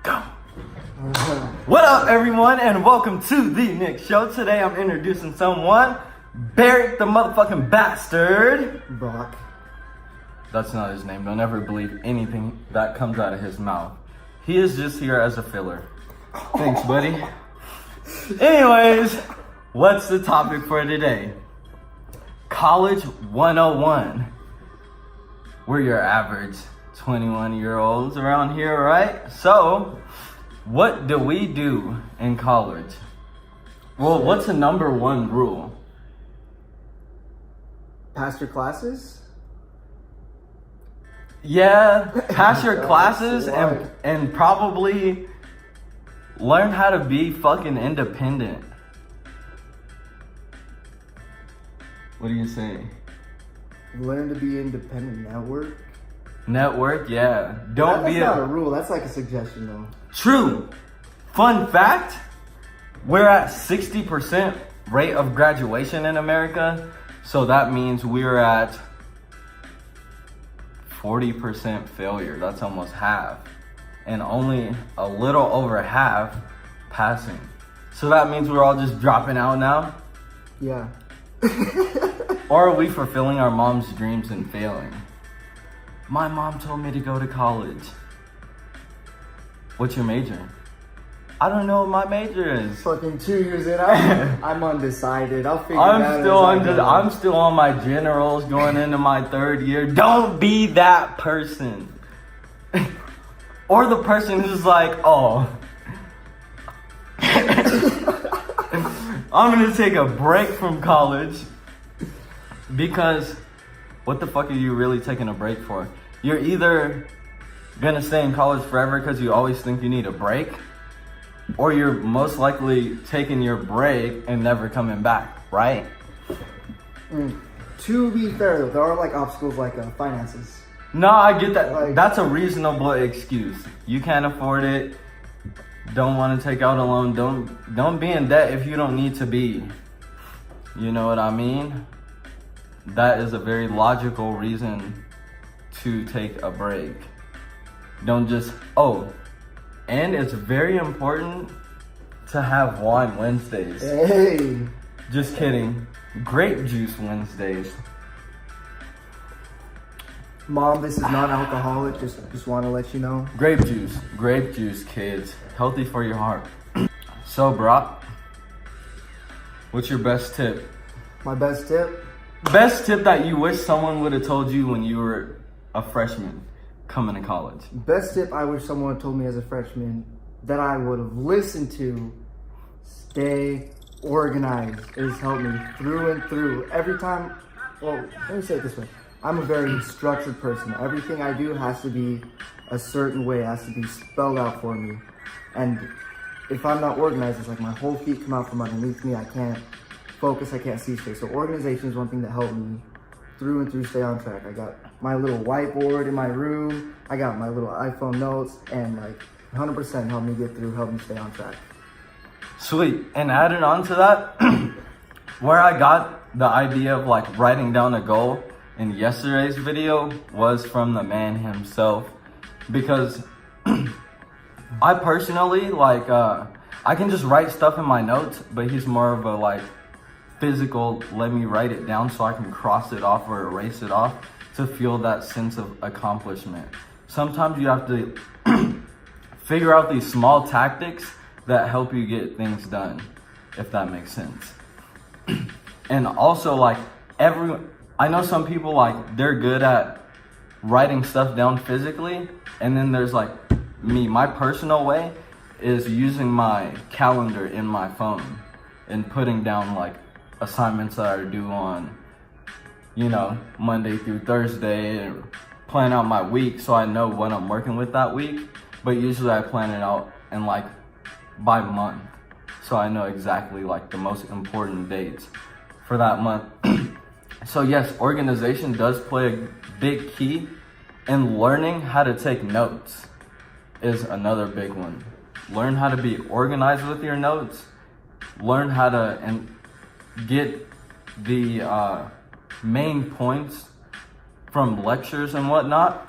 Go. What up, everyone, and welcome to the Nick Show. Today I'm introducing someone, BEARIC the motherfucking bastard. Brock. That's not his name. Don't ever believe anything that comes out of his mouth. He is just here as a filler. Thanks, buddy. Anyways, what's the topic for today? College 101. We're your average 21-year-olds around here, right? So, what do we do in college? Well, what's the number one rule? Pass your classes? Yeah, pass your classes and probably learn how to be fucking independent. What do you say? Learn to be independent. Network, yeah. That's not a rule. That's like a suggestion, though. True. Fun fact, we're at 60% rate of graduation in America. So that means we're at 40% failure. That's almost half. And only a little over half passing. So that means we're all just dropping out now? Yeah. Or are we fulfilling our mom's dreams and failing? My mom told me to go to college. What's your major? I don't know what my major is. Fucking 2 years in, I'm undecided. I'll figure it out. I'm still on my generals going into my third year. Don't be that person. Or the person who's like, oh, I'm gonna take a break from college because what the fuck are you really taking a break for? You're either gonna stay in college forever because you always think you need a break, or you're most likely taking your break and never coming back, right? To be fair, though, there are like obstacles like finances. No, I get that. Like, that's a reasonable excuse. You can't afford it. Don't want to take out a loan. Don't be in debt if you don't need to be. You know what I mean? That is a very logical reason to take a break. Don't just, and it's very important to have wine Wednesdays. Hey. Just kidding. Grape juice Wednesdays. Mom, this is not alcoholic. Just want to let you know. Grape juice, kids. Healthy for your heart. So, Brock, what's your best tip? My best tip? Best tip that you wish someone would have told you when you were a freshman coming to college. Best tip I wish someone told me as a freshman that I would have listened to: stay organized. It has helped me through and through. Every time, well, let me say it this way. I'm a very structured person. Everything I do has to be a certain way. It has to be spelled out for me. And if I'm not organized, it's like my whole feet come out from underneath me. I can't focus. I can't see straight. So organization is one thing that helped me through and through stay on track. I got my little whiteboard in my room. I got my little iPhone notes, and like 100% helped me get through, helped me stay on track. Sweet. And added on to that, where I got the idea of like writing down a goal in yesterday's video was from the man himself, because I personally I can just write stuff in my notes, but he's more of a like physical, let me write it down so I can cross it off or erase it off to feel that sense of accomplishment. Sometimes you have to figure out these small tactics that help you get things done, if that makes sense. And also like I know some people like they're good at writing stuff down physically, and then there's like me. My personal way is using my calendar in my phone and putting down like assignments that I do on, Monday through Thursday, and plan out my week so I know what I'm working with that week. But usually I plan it out in like by month, so I know exactly like the most important dates for that month. So yes, organization does play a big key, and learning how to take notes is another big one. Learn how to be organized with your notes. Learn how to get the main points from lectures and whatnot.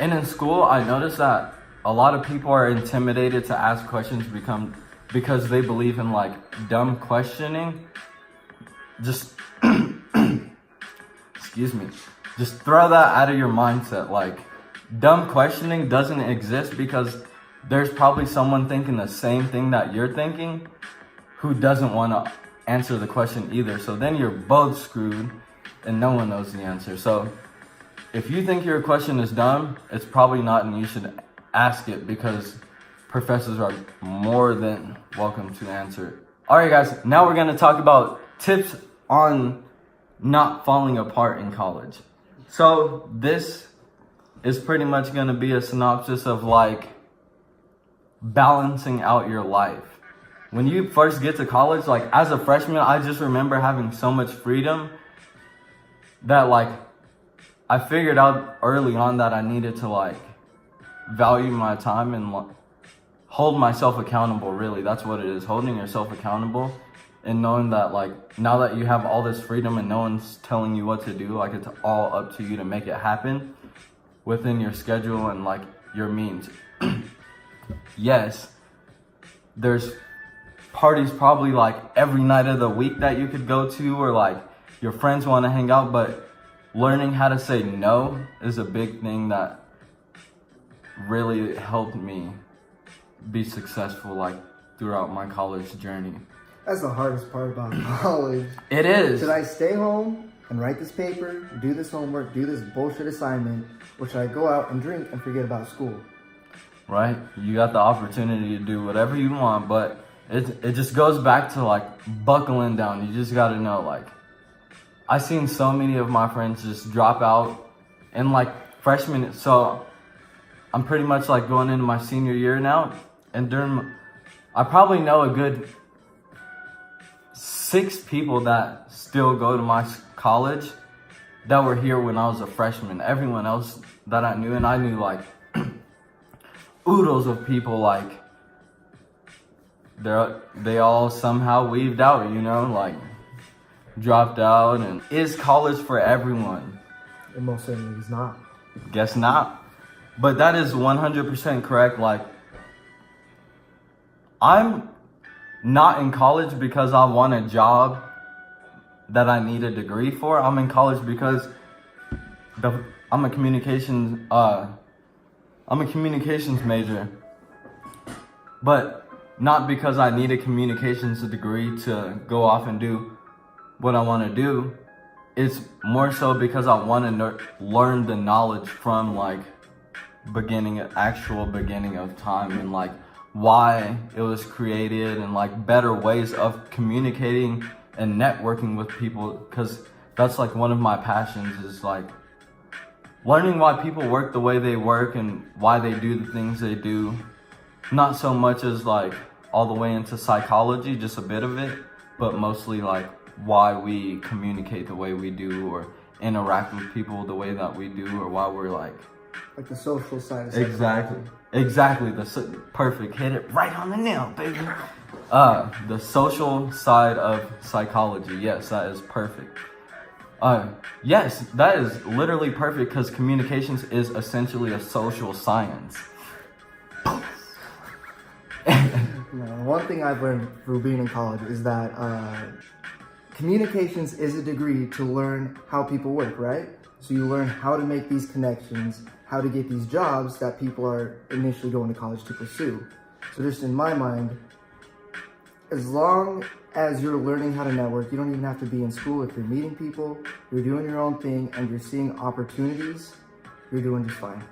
And in school, I noticed that a lot of people are intimidated to ask questions because they believe in like dumb questioning. Just, excuse me, just throw that out of your mindset. Like, dumb questioning doesn't exist because there's probably someone thinking the same thing that you're thinking who doesn't want to answer the question either. So then you're both screwed and no one knows the answer. So if you think your question is dumb, it's probably not, and you should ask it because professors are more than welcome to answer it. All right, guys, now we're going to talk about tips on not falling apart in college. So this is pretty much going to be a synopsis of like balancing out your life. When you first get to college, like as a freshman, I just remember having so much freedom that like I figured out early on that I needed to like value my time and hold myself accountable. Really, that's what it is, holding yourself accountable and knowing that like now that you have all this freedom and no one's telling you what to do, like it's all up to you to make it happen within your schedule and like your means. Yes, there's parties probably like every night of the week that you could go to, or like your friends want to hang out, but learning how to say no is a big thing that really helped me be successful like throughout my college journey. That's the hardest part about college. It is. Should I stay home and write this paper, do this homework, do this bullshit assignment, or should I go out and drink and forget about school? Right? You got the opportunity to do whatever you want, but it just goes back to like buckling down. You just got to know, like, I seen so many of my friends just drop out in like freshman. So I'm pretty much like going into my senior year now, and I probably know a good 6 people that still go to my college that were here when I was a freshman. Everyone else that I knew, and I knew like oodles of people, like they all somehow weaved out, you know, like dropped out. And is college for everyone? It most certainly is not. Guess not. But that is 100% correct. Like, I'm not in college because I want a job that I need a degree for. I'm in college because I'm a communications major, but not because I need a communications degree to go off and do what I want to do. It's more so because I want to learn the knowledge from like actual beginning of time, and like why it was created, and like better ways of communicating and networking with people, because that's like one of my passions, is like learning why people work the way they work and why they do the things they do. Not so much as like all the way into psychology, just a bit of it, but mostly like why we communicate the way we do, or interact with people the way that we do, or why we're like the social side of psychology. Exactly. Perfect. Hit it right on the nail, baby. The social side of psychology. Yes, that is perfect. Yes, that is literally perfect, because communications is essentially a social science. One thing I've learned through being in college is that communications is a degree to learn how people work, right? So you learn how to make these connections, how to get these jobs that people are initially going to college to pursue. So just in my mind, as long as you're learning how to network, you don't even have to be in school. If you're meeting people, you're doing your own thing, and you're seeing opportunities, you're doing just fine.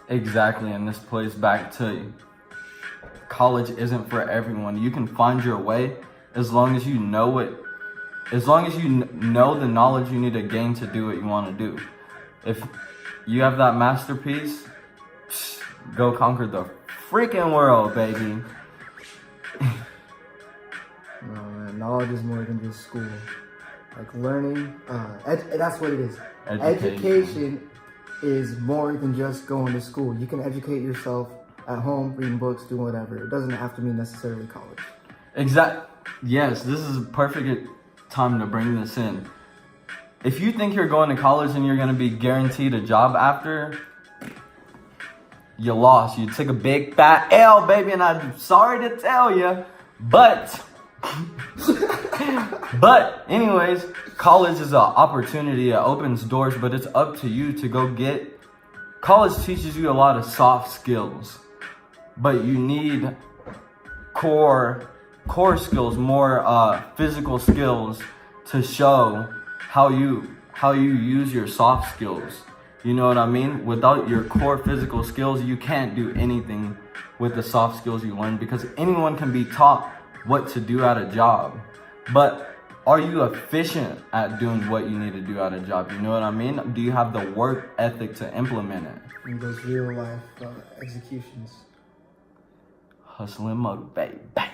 Exactly, and this plays back to college isn't for everyone. You can find your way as long as you know it. As long as you know the knowledge you need to gain to do what you want to do. If you have that masterpiece, go conquer the freaking world, baby. No, man, knowledge is more than just school. Like learning, that's what it is. Education is more than just going to school. You can educate yourself at home, reading books, doing whatever. It doesn't have to mean necessarily college. Yes, this is a perfect time to bring this in. If you think you're going to college and you're going to be guaranteed a job after, you lost. You took a big fat L, baby, and I'm sorry to tell you, but anyways, college is an opportunity. It opens doors, but it's up to you to go get. College teaches you a lot of soft skills, but you need core skills, more physical skills to show how you use your soft skills. You know what I mean? Without your core physical skills, you can't do anything with the soft skills you learn, because anyone can be taught what to do at a job. But are you efficient at doing what you need to do at a job? You know what I mean? Do you have the work ethic to implement it? And those real life executions. Hustle and motivate, baby.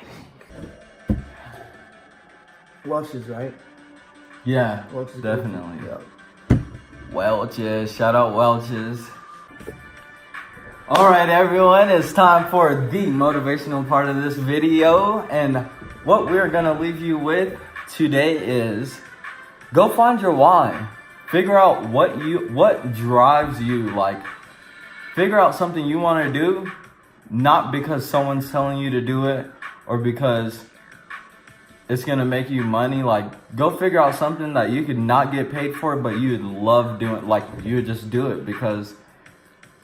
Welch's, right? Yeah, Welch's definitely. Yeah. Welch's, shout out Welch's. Alright everyone, it's time for the motivational part of this video, and what we're gonna leave you with today is go find your why. Figure out what drives you. Like, figure out something you want to do, not because someone's telling you to do it or because it's gonna make you money. Like, go figure out something that you could not get paid for, but you'd love doing. Like, you would just do it because,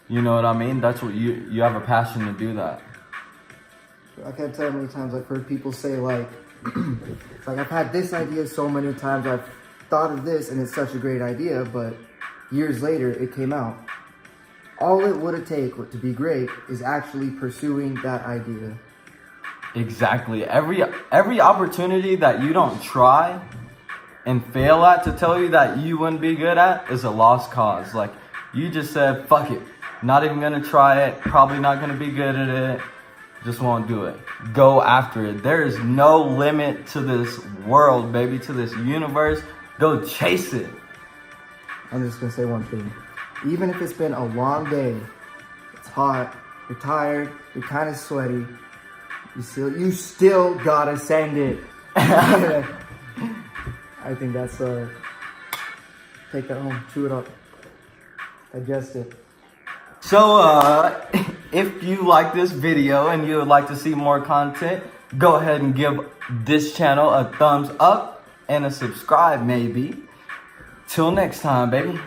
you know what I mean? That's what you have a passion to do that. I can't tell you how many times I've heard people say, like, it's like, I've had this idea so many times, I've thought of this and it's such a great idea, but years later it came out. All it would take to be great is actually pursuing that idea. Exactly. Every opportunity that you don't try and fail at to tell you that you wouldn't be good at is a lost cause. Like, you just said, fuck it. Not even gonna try it. Probably not gonna be good at it. Just won't do it. Go after it. There is no limit to this world, baby, to this universe. Go chase it. I'm just gonna say one thing. Even if it's been a long day, it's hot, you're tired, you're kind of sweaty, you still gotta send it. I think that's take that home, chew it up, digest it. So, if you like this video and you would like to see more content, go ahead and give this channel a thumbs up and a subscribe maybe. Till next time, baby.